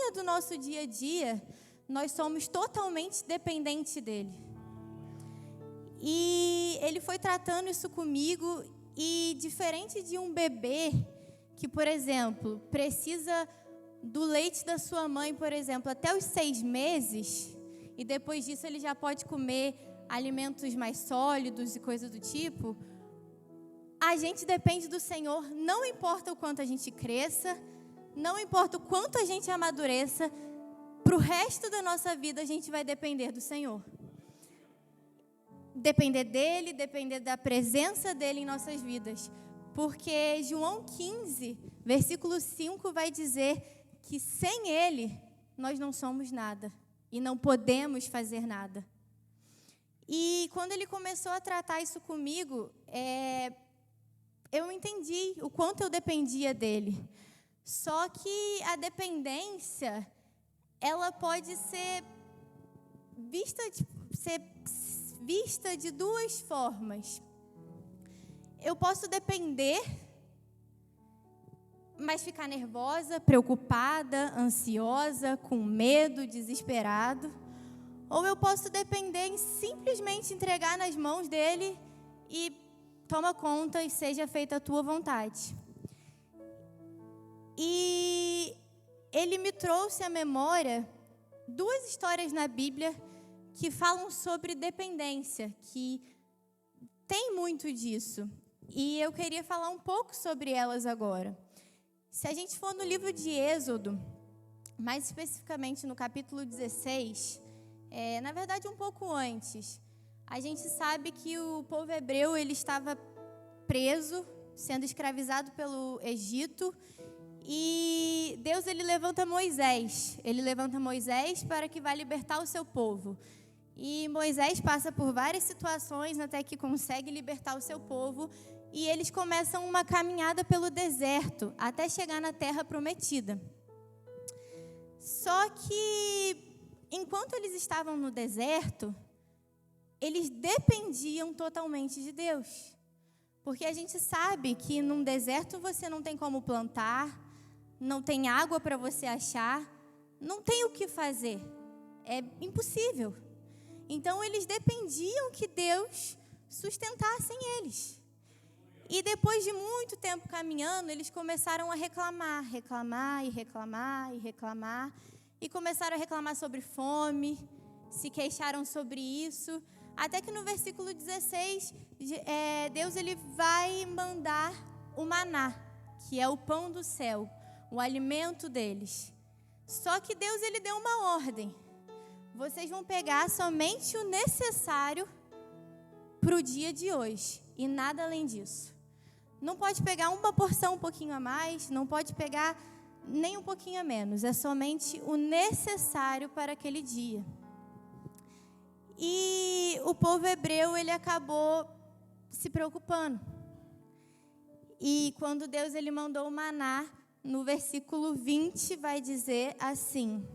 rotina do nosso dia a dia, nós somos totalmente dependentes dele. E ele foi tratando isso comigo, e diferente de um bebê que, por exemplo, precisa do leite da sua mãe, por exemplo, até os 6 meses, e depois disso ele já pode comer alimentos mais sólidos e coisas do tipo, a gente depende do Senhor, não importa o quanto a gente cresça, não importa o quanto a gente amadureça, para o resto da nossa vida a gente vai depender do Senhor. Depender dele, depender da presença dele em nossas vidas. Porque João 15, versículo 5 vai dizer que sem ele nós não somos nada e não podemos fazer nada. E quando ele começou a tratar isso comigo, eu entendi o quanto eu dependia dele. Só que a dependência, ela pode ser vista de 2 formas. Eu posso depender, mas ficar nervosa, preocupada, ansiosa, com medo, desesperado. Ou eu posso depender em simplesmente entregar nas mãos dele e toma conta e seja feita a tua vontade. E ele me trouxe à memória 2 histórias na Bíblia que falam sobre dependência, que tem muito disso. E eu queria falar um pouco sobre elas agora. Se a gente for no livro de Êxodo, mais especificamente no capítulo 16, na verdade um pouco antes, a gente sabe que o povo hebreu ele estava preso, sendo escravizado pelo Egito, e Deus ele levanta Moisés para que vá libertar o seu povo. E Moisés passa por várias situações até que consegue libertar o seu povo, e eles começam uma caminhada pelo deserto até chegar na terra prometida. Só que enquanto eles estavam no deserto, eles dependiam totalmente de Deus. Porque a gente sabe que num deserto você não tem como plantar, não tem água para você achar, não tem o que fazer. É impossível. Então eles dependiam que Deus sustentasse eles. E depois de muito tempo caminhando, eles começaram a reclamar. E começaram a reclamar sobre fome, se queixaram sobre isso. Até que no versículo 16, Deus ele vai mandar o maná, que é o pão do céu, o alimento deles. Só que Deus ele deu uma ordem. Vocês vão pegar somente o necessário para o dia de hoje e nada além disso. Não pode pegar uma porção um pouquinho a mais, não pode pegar nem um pouquinho a menos. É somente o necessário para aquele dia. E o povo hebreu, ele acabou se preocupando. E quando Deus ele mandou o maná, no versículo 20 vai dizer assim: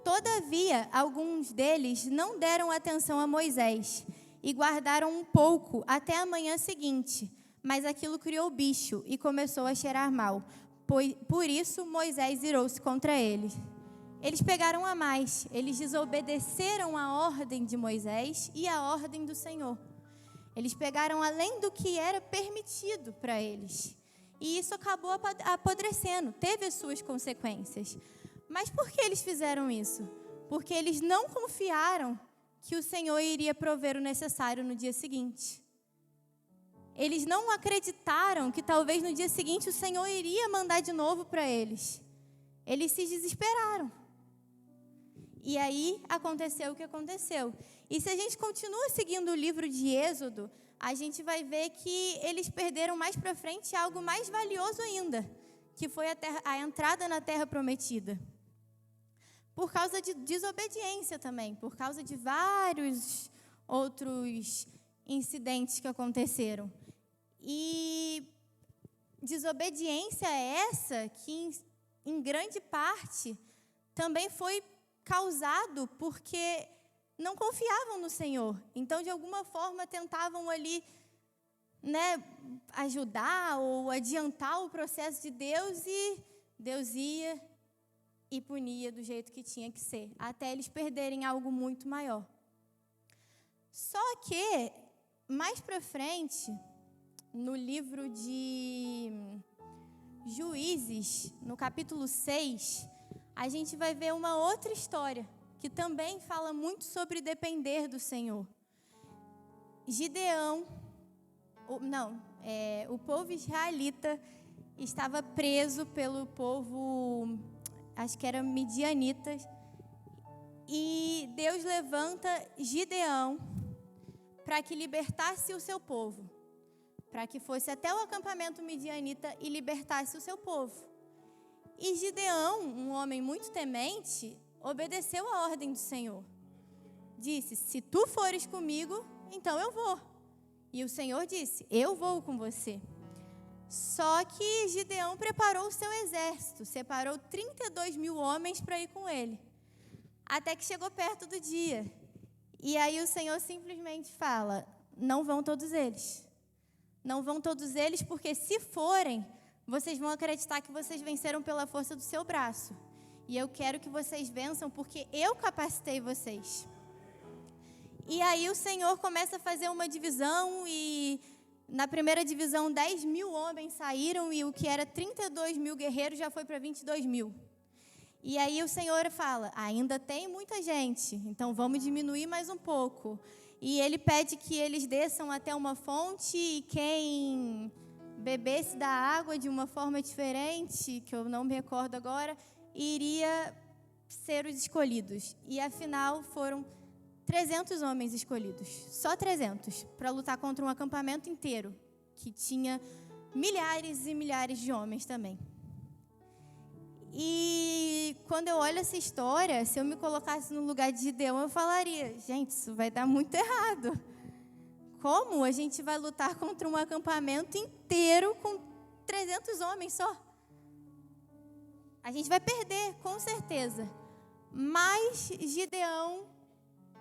Todavia, alguns deles não deram atenção a Moisés e guardaram um pouco até a manhã seguinte, mas aquilo criou bicho e começou a cheirar mal. Por isso, Moisés irou-se contra eles. Eles pegaram a mais, eles desobedeceram a ordem de Moisés e a ordem do Senhor. Eles pegaram além do que era permitido para eles. E isso acabou apodrecendo, teve as suas consequências. Mas por que eles fizeram isso? Porque eles não confiaram que o Senhor iria prover o necessário no dia seguinte. Eles não acreditaram que talvez no dia seguinte o Senhor iria mandar de novo para eles. Eles se desesperaram. E aí aconteceu o que aconteceu. E se a gente continua seguindo o livro de Êxodo, a gente vai ver que eles perderam mais para frente algo mais valioso ainda, que foi a entrada na terra prometida. Por causa de desobediência também, por causa de vários outros incidentes que aconteceram. E desobediência essa que, em grande parte, também foi causado porque não confiavam no Senhor. Então, de alguma forma, tentavam ali, ajudar ou adiantar o processo de Deus, e Deus ia e punia do jeito que tinha que ser, até eles perderem algo muito maior. Só que, mais para frente, no livro de Juízes, no capítulo 6, a gente vai ver uma outra história, que também fala muito sobre depender do Senhor. O povo israelita estava preso pelo povo, acho que era midianitas, e Deus levanta Gideão para que libertasse o seu povo, para que fosse até o acampamento midianita e libertasse o seu povo. E Gideão, um homem muito temente, obedeceu a ordem do Senhor. Disse: se tu fores comigo, então eu vou. E o Senhor disse: eu vou com você. Só que Gideão preparou o seu exército, separou 32.000 homens para ir com ele. Até que chegou perto do dia. E aí o Senhor simplesmente fala: não vão todos eles. Não vão todos eles, porque se forem, vocês vão acreditar que vocês venceram pela força do seu braço. E eu quero que vocês vençam, porque eu capacitei vocês. E aí o Senhor começa a fazer uma divisão, e na primeira divisão 10.000 homens saíram, e o que era 32.000 guerreiros já foi para 22.000. E aí o Senhor fala: ainda tem muita gente, então vamos diminuir mais um pouco. E ele pede que eles desçam até uma fonte, e quem bebesse da água de uma forma diferente, que eu não me recordo agora, iria ser os escolhidos. E afinal foram 300 homens escolhidos, só 300, para lutar contra um acampamento inteiro, que tinha milhares e milhares de homens também. E quando eu olho essa história, se eu me colocasse no lugar de Gideão, eu falaria: gente, isso vai dar muito errado. Como a gente vai lutar contra um acampamento inteiro com 300 homens só? A gente vai perder, com certeza. Mas Gideão,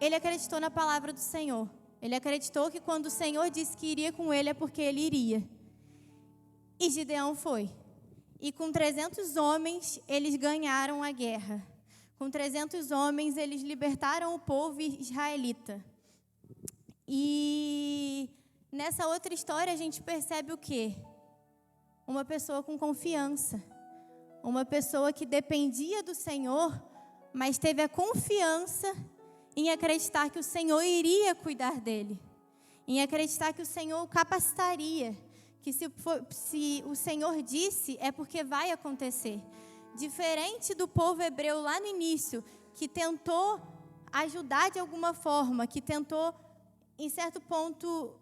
ele acreditou na palavra do Senhor. Ele acreditou que quando o Senhor disse que iria com ele, é porque ele iria. E Gideão foi. E com 300 homens, eles ganharam a guerra. Com 300 homens, eles libertaram o povo israelita. E nessa outra história, a gente percebe o quê? Uma pessoa com confiança. Uma pessoa que dependia do Senhor, mas teve a confiança em acreditar que o Senhor iria cuidar dele. Em acreditar que o Senhor o capacitaria. Que se o Senhor disse, é porque vai acontecer. Diferente do povo hebreu lá no início, que tentou ajudar de alguma forma, que tentou, em certo ponto,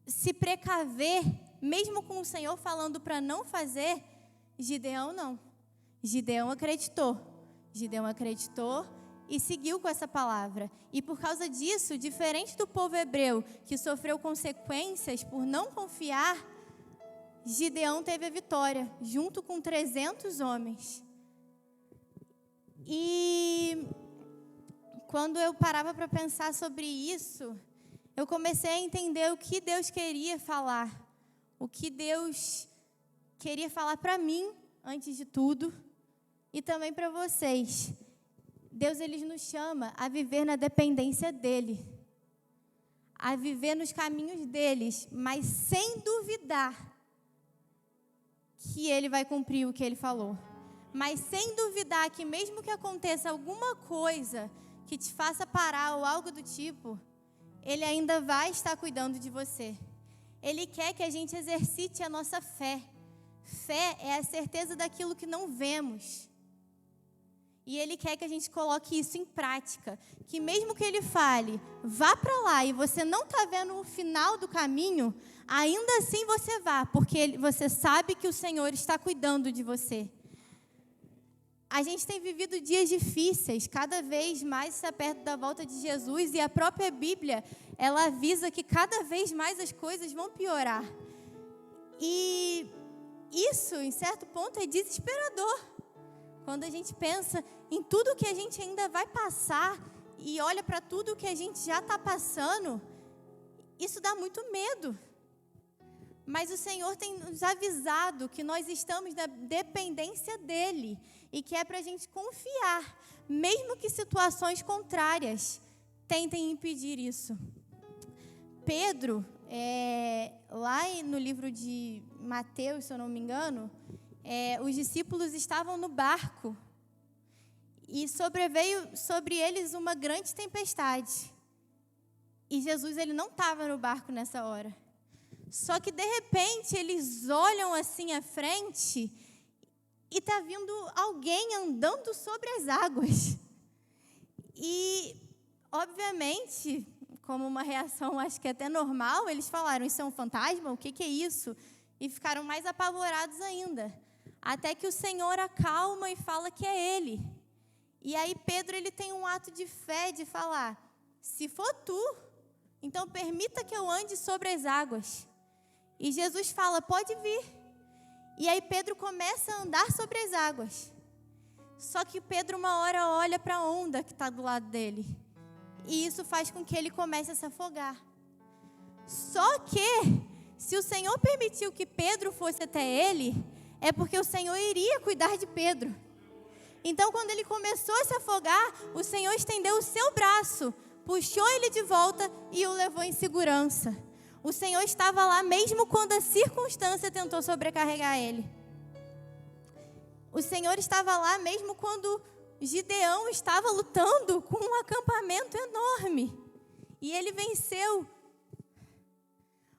se precaver, mesmo com o Senhor falando para não fazer, Gideão não. Gideão acreditou. Gideão acreditou e seguiu com essa palavra. E por causa disso, diferente do povo hebreu, que sofreu consequências por não confiar, Gideão teve a vitória, junto com 300 homens. E quando eu parava para pensar sobre isso, eu comecei a entender o que Deus queria falar. O que Deus queria falar para mim, antes de tudo, e também para vocês. Deus, ele nos chama a viver na dependência dEle. A viver nos caminhos deles, mas sem duvidar que ele vai cumprir o que ele falou. Mas sem duvidar que mesmo que aconteça alguma coisa que te faça parar ou algo do tipo, ele ainda vai estar cuidando de você. Ele quer que a gente exercite a nossa fé. Fé é a certeza daquilo que não vemos. E ele quer que a gente coloque isso em prática. Que mesmo que ele fale, vá para lá, e você não está vendo o final do caminho, ainda assim você vá, porque você sabe que o Senhor está cuidando de você. A gente tem vivido dias difíceis, cada vez mais está perto da volta de Jesus, e a própria Bíblia, ela avisa que cada vez mais as coisas vão piorar. E isso, em certo ponto, é desesperador. Quando a gente pensa em tudo que a gente ainda vai passar e olha para tudo que a gente já está passando, isso dá muito medo. Mas o Senhor tem nos avisado que nós estamos na dependência dEle e que é para a gente confiar, mesmo que situações contrárias tentem impedir isso. Pedro, lá no livro de Mateus, se eu não me engano, os discípulos estavam no barco e sobreveio sobre eles uma grande tempestade. E Jesus, ele não estava no barco nessa hora. Só que, de repente, eles olham assim à frente e está vindo alguém andando sobre as águas. E, obviamente, como uma reação, acho que até normal, eles falaram, isso é um fantasma? O que é isso? E ficaram mais apavorados ainda. Até que o Senhor acalma e fala que é Ele. E aí Pedro, ele tem um ato de fé de falar, se for tu, então permita que eu ande sobre as águas. E Jesus fala, pode vir. E aí Pedro começa a andar sobre as águas. Só que Pedro uma hora olha para a onda que está do lado dele. E isso faz com que ele comece a se afogar. Só que, se o Senhor permitiu que Pedro fosse até ele, é porque o Senhor iria cuidar de Pedro. Então, quando ele começou a se afogar, o Senhor estendeu o seu braço, puxou ele de volta e o levou em segurança. O Senhor estava lá mesmo quando a circunstância tentou sobrecarregar ele. O Senhor estava lá mesmo quando Gideão estava lutando com um acampamento enorme. E ele venceu.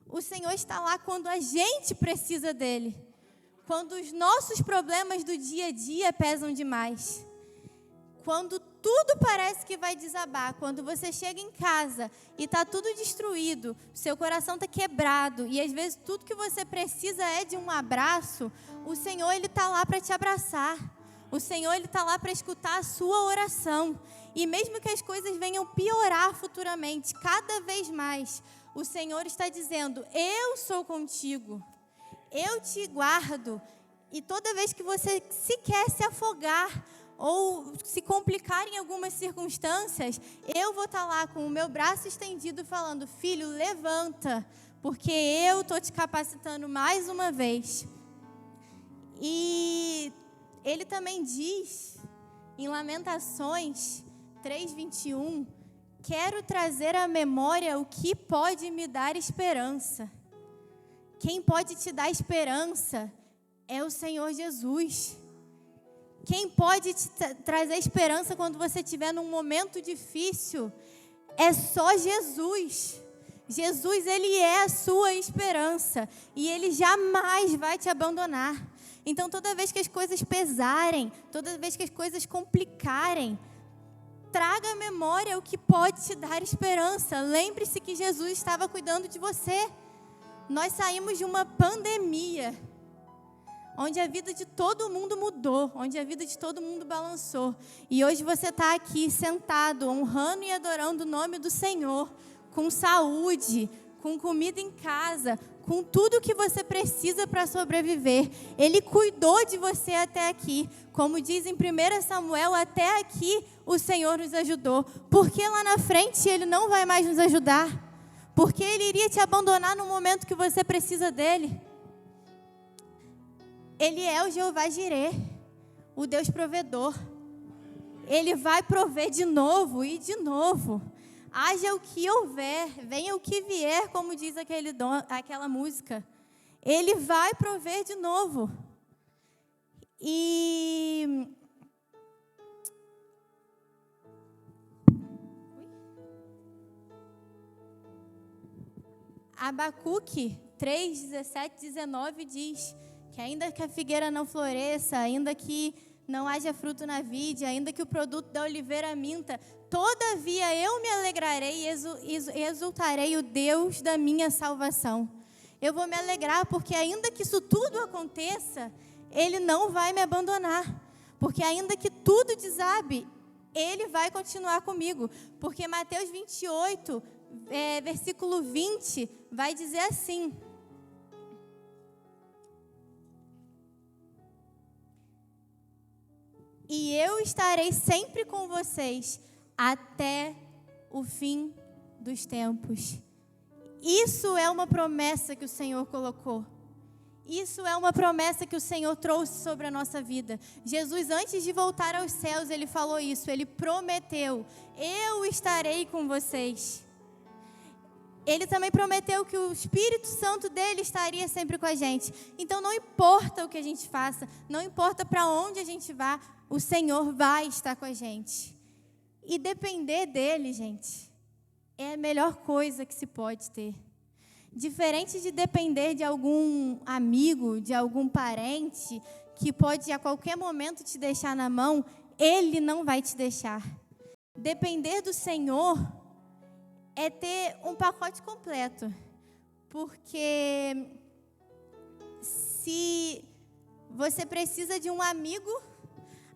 O Senhor está lá quando a gente precisa dele. Quando os nossos problemas do dia a dia pesam demais. Quando tudo parece que vai desabar. Quando você chega em casa e está tudo destruído. Seu coração está quebrado. E às vezes tudo que você precisa é de um abraço. O Senhor, ele está lá para te abraçar. O Senhor, ele está lá para escutar a sua oração. E mesmo que as coisas venham piorar futuramente, cada vez mais, o Senhor está dizendo, eu sou contigo. Eu te guardo. E toda vez que você se quer se afogar ou se complicar em algumas circunstâncias, eu vou estar lá com o meu braço estendido falando, filho, levanta, porque eu estou te capacitando mais uma vez. E ele também diz, em Lamentações 3:21, quero trazer à memória o que pode me dar esperança. Quem pode te dar esperança é o Senhor Jesus. Quem pode te trazer esperança quando você estiver num momento difícil é só Jesus. Jesus, ele é a sua esperança e ele jamais vai te abandonar. Então, toda vez que as coisas pesarem, toda vez que as coisas complicarem, traga à memória o que pode te dar esperança. Lembre-se que Jesus estava cuidando de você. Nós saímos de uma pandemia, onde a vida de todo mundo mudou, onde a vida de todo mundo balançou. E hoje você está aqui sentado, honrando e adorando o nome do Senhor, com saúde, com comida em casa, com tudo que você precisa para sobreviver. Ele cuidou de você até aqui. Como diz em 1 Samuel, até aqui o Senhor nos ajudou. Por que lá na frente Ele não vai mais nos ajudar? Porque Ele iria te abandonar no momento que você precisa dEle. Ele é o Jeová Jirê, o Deus provedor. Ele vai prover de novo e de novo. Haja o que houver, venha o que vier, como diz aquela música. Ele vai prover de novo. E Abacuque 3, 17, 19 diz que ainda que a figueira não floresça, ainda que não haja fruto na vide, ainda que o produto da oliveira minta, todavia eu me alegrarei e exultarei o Deus da minha salvação. Eu vou me alegrar porque ainda que isso tudo aconteça, Ele não vai me abandonar. Porque ainda que tudo desabe, Ele vai continuar comigo. Porque Mateus 28, versículo 20, vai dizer assim: e eu estarei sempre com vocês até o fim dos tempos. Isso é uma promessa que o Senhor colocou. Isso é uma promessa que o Senhor trouxe sobre a nossa vida. Jesus, antes de voltar aos céus, Ele falou isso. Ele prometeu: eu estarei com vocês. Ele também prometeu que o Espírito Santo dele estaria sempre com a gente. Então, não importa o que a gente faça, não importa para onde a gente vá, o Senhor vai estar com a gente. E depender dele, gente, é a melhor coisa que se pode ter. Diferente de depender de algum amigo, de algum parente, que pode a qualquer momento te deixar na mão, Ele não vai te deixar. Depender do Senhor é ter um pacote completo. Porque se você precisa de um amigo,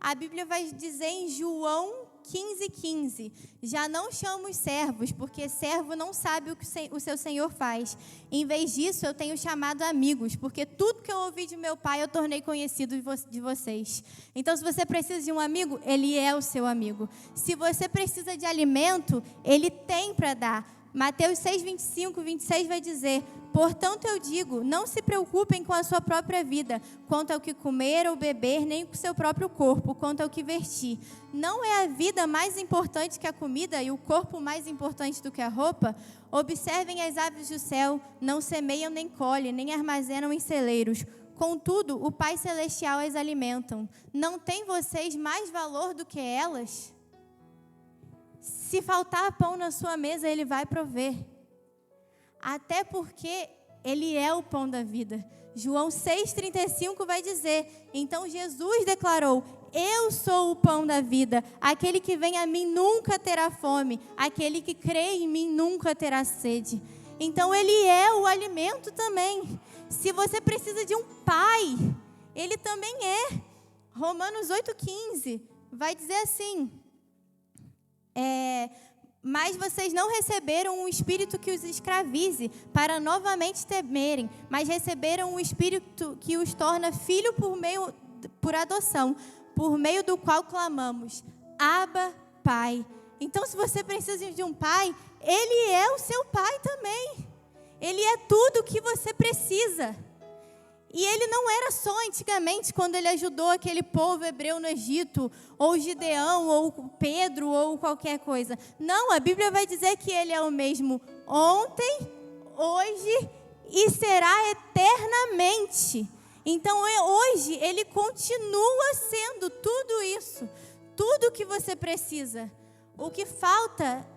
a Bíblia vai dizer em João 15:15, já não chamo os servos, porque servo não sabe o que o seu senhor faz. Em vez disso, eu tenho chamado amigos, porque tudo que eu ouvi de meu pai, eu tornei conhecido de vocês. Então, se você precisa de um amigo, ele é o seu amigo. Se você precisa de alimento, ele tem para dar. Mateus 6:25-26 vai dizer: portanto eu digo, não se preocupem com a sua própria vida, quanto ao que comer ou beber, nem com o seu próprio corpo, quanto ao que vestir. Não é a vida mais importante que a comida e o corpo mais importante do que a roupa? Observem as aves do céu, não semeiam nem colhem, nem armazenam em celeiros. Contudo, o Pai Celestial as alimentam. Não têm vocês mais valor do que elas? Se faltar pão na sua mesa, Ele vai prover. Até porque Ele é o pão da vida. João 6,35 vai dizer: então Jesus declarou: eu sou o pão da vida. Aquele que vem a mim nunca terá fome. Aquele que crê em mim nunca terá sede. Então Ele é o alimento também. Se você precisa de um pai, Ele também é. Romanos 8,15 vai dizer assim: mas vocês não receberam um espírito que os escravize para novamente temerem, mas receberam um espírito que os torna filho por adoção, por meio do qual clamamos: Abba, Pai. Então, se você precisa de um pai, Ele é o seu pai também. Ele é tudo o que você precisa. E Ele não era só antigamente, quando Ele ajudou aquele povo hebreu no Egito, ou Gideão, ou Pedro, ou qualquer coisa. Não, a Bíblia vai dizer que Ele é o mesmo ontem, hoje e será eternamente. Então, hoje, Ele continua sendo tudo isso, tudo o que você precisa. O que falta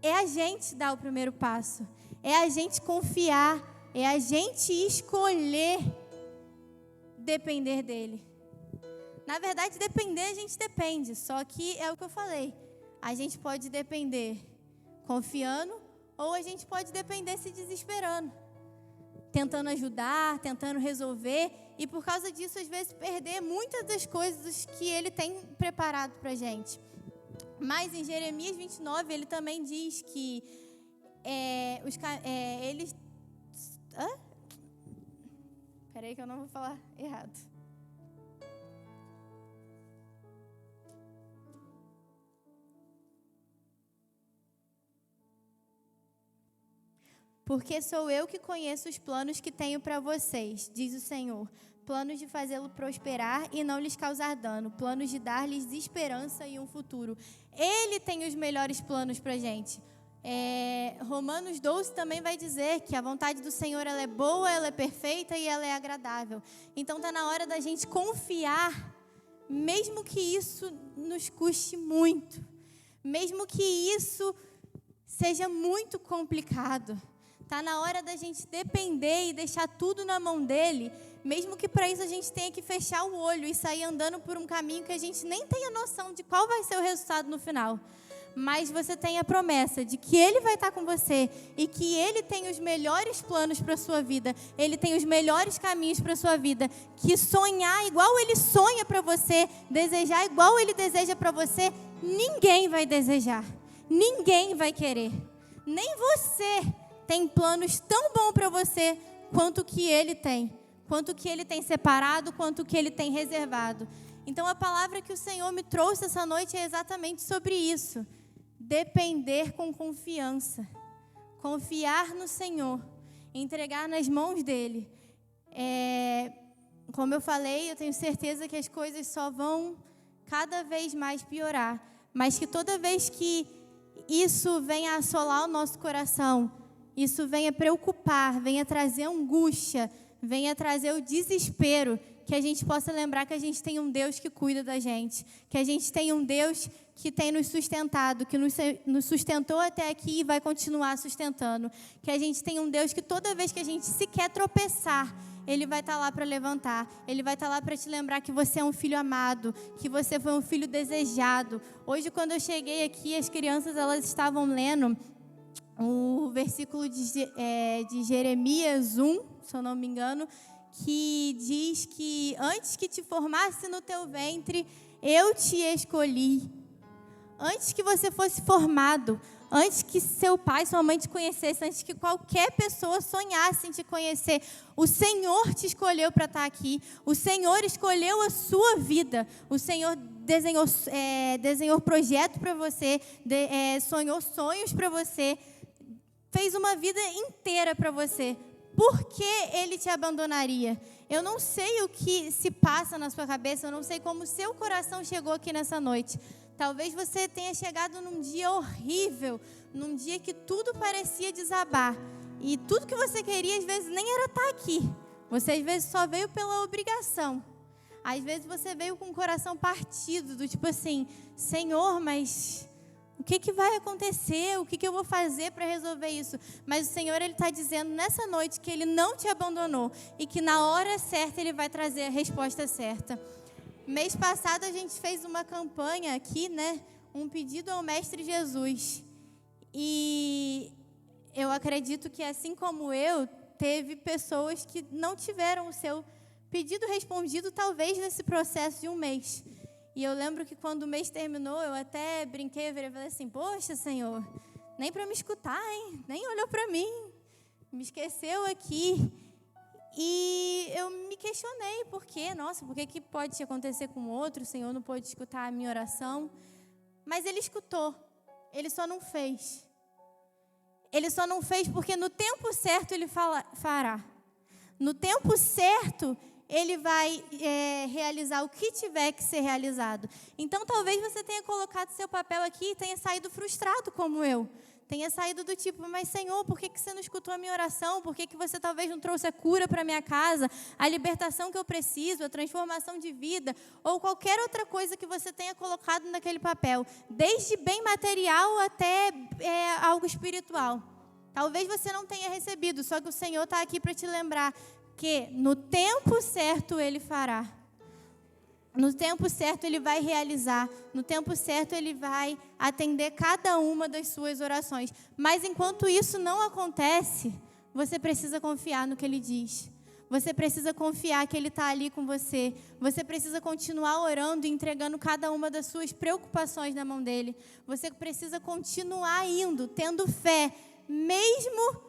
é a gente dar o primeiro passo, é a gente confiar, é a gente escolher depender dele. Na verdade, depender, a gente depende. Só que é o que eu falei. A gente pode depender confiando, ou a gente pode depender se desesperando, tentando ajudar, tentando resolver, e por causa disso, às vezes, perder muitas das coisas que Ele tem preparado para a gente. Mas em Jeremias 29, ele também diz que eles... Peraí que eu não vou falar errado. Porque sou eu que conheço os planos que tenho para vocês, diz o Senhor. Planos de fazê-lo prosperar e não lhes causar dano. Planos de dar-lhes esperança e um futuro. Ele tem os melhores planos para a gente. Romanos 12 também vai dizer que a vontade do Senhor ela é boa, ela é perfeita e ela é agradável. Então está na hora da gente confiar, mesmo que isso nos custe muito, mesmo que isso seja muito complicado. Está na hora da gente depender e deixar tudo na mão dele, mesmo que para isso a gente tenha que fechar o olho e sair andando por um caminho que a gente nem tenha noção de qual vai ser o resultado no final. Mas você tem a promessa de que Ele vai estar com você e que Ele tem os melhores planos para a sua vida. Ele tem os melhores caminhos para a sua vida. Que sonhar igual Ele sonha para você, desejar igual Ele deseja para você, ninguém vai desejar. Ninguém vai querer. Nem você tem planos tão bons para você quanto que Ele tem. Quanto que Ele tem separado, quanto que Ele tem reservado. Então a palavra que o Senhor me trouxe essa noite é exatamente sobre isso. Depender com confiança, confiar no Senhor, entregar nas mãos dEle. Como eu falei, eu tenho certeza que as coisas só vão cada vez mais piorar, mas que toda vez que isso venha assolar o nosso coração, isso venha preocupar, venha trazer angústia, venha trazer o desespero, que a gente possa lembrar que a gente tem um Deus que cuida da gente, que a gente tem um Deus que tem nos sustentado, que nos sustentou até aqui e vai continuar sustentando, que a gente tem um Deus que toda vez que a gente sequer tropeçar, Ele vai estar lá para levantar, Ele vai estar lá para te lembrar que você é um filho amado, que você foi um filho desejado. Hoje, quando eu cheguei aqui, as crianças elas estavam lendo o versículo de Jeremias 1, se eu não me engano, que diz que antes que te formasse no teu ventre, eu te escolhi. Antes que você fosse formado, antes que seu pai, sua mãe te conhecesse, antes que qualquer pessoa sonhasse em te conhecer, o Senhor te escolheu para estar aqui. O Senhor escolheu a sua vida. O Senhor desenhou projeto para você, sonhou sonhos para você, fez uma vida inteira para você. Por que Ele te abandonaria? Eu não sei o que se passa na sua cabeça, eu não sei como o seu coração chegou aqui nessa noite. Talvez você tenha chegado num dia horrível, num dia que tudo parecia desabar. E tudo que você queria, às vezes, nem era estar aqui. Você, às vezes, só veio pela obrigação. Às vezes, você veio com o coração partido, do tipo assim, Senhor, mas o que vai acontecer? O que eu vou fazer para resolver isso? Mas o Senhor, Ele está dizendo nessa noite que Ele não te abandonou e que na hora certa Ele vai trazer a resposta certa. Mês passado a gente fez uma campanha aqui, né? Um pedido ao Mestre Jesus. E eu acredito que, assim como eu, teve pessoas que não tiveram o seu pedido respondido, talvez nesse processo de um mês. E eu lembro que quando o mês terminou, eu até brinquei, eu falei assim, poxa, Senhor, nem para me escutar, hein? Nem olhou para mim, me esqueceu aqui. E eu me questionei, por quê? Nossa, por que pode acontecer com o outro? O Senhor não pôde escutar a minha oração. Mas Ele escutou, Ele só não fez. Ele só não fez porque no tempo certo Ele fará. No tempo certo, Ele vai realizar o que tiver que ser realizado. Então, talvez você tenha colocado seu papel aqui e tenha saído frustrado como eu. Tenha saído do tipo, mas Senhor, por que você não escutou a minha oração? Por que você talvez não trouxe a cura para a minha casa? A libertação que eu preciso, a transformação de vida, ou qualquer outra coisa que você tenha colocado naquele papel. Desde bem material até algo espiritual. Talvez você não tenha recebido, só que o Senhor está aqui para te lembrar que no tempo certo Ele fará. No tempo certo Ele vai realizar. No tempo certo Ele vai atender cada uma das suas orações. Mas enquanto isso não acontece, você precisa confiar no que Ele diz. Você precisa confiar que Ele está ali com você. Você precisa continuar orando e entregando cada uma das suas preocupações na mão dEle. Você precisa continuar indo, tendo fé, mesmo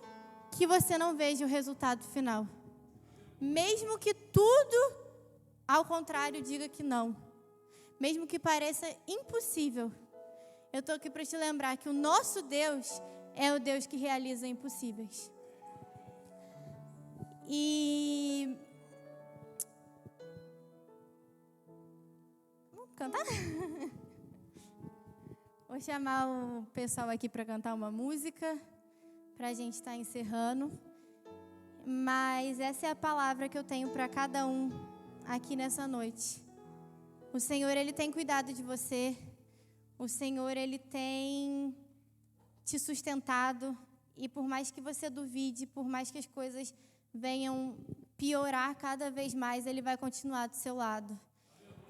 que você não veja o resultado final. Mesmo que tudo ao contrário diga que não. Mesmo que pareça impossível. Eu estou aqui para te lembrar que o nosso Deus é o Deus que realiza impossíveis. E vamos cantar? Vou chamar o pessoal aqui para cantar uma música, para a gente estar encerrando. Mas essa é a palavra que eu tenho para cada um aqui nessa noite. O Senhor, Ele tem cuidado de você. O Senhor, Ele tem te sustentado. E por mais que você duvide, por mais que as coisas venham piorar cada vez mais, Ele vai continuar do seu lado.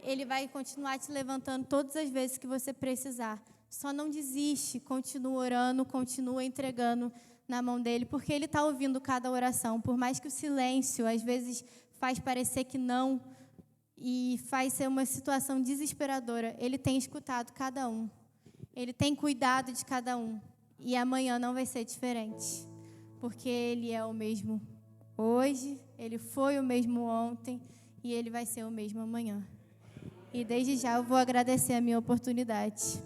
Ele vai continuar te levantando todas as vezes que você precisar. Só não desiste, continua orando, continua entregando na mão dEle, porque Ele está ouvindo cada oração. Por mais que o silêncio, às vezes, faz parecer que não e faz ser uma situação desesperadora, Ele tem escutado cada um. Ele tem cuidado de cada um. E amanhã não vai ser diferente. Porque Ele é o mesmo hoje, Ele foi o mesmo ontem e Ele vai ser o mesmo amanhã. E desde já eu vou agradecer a minha oportunidade.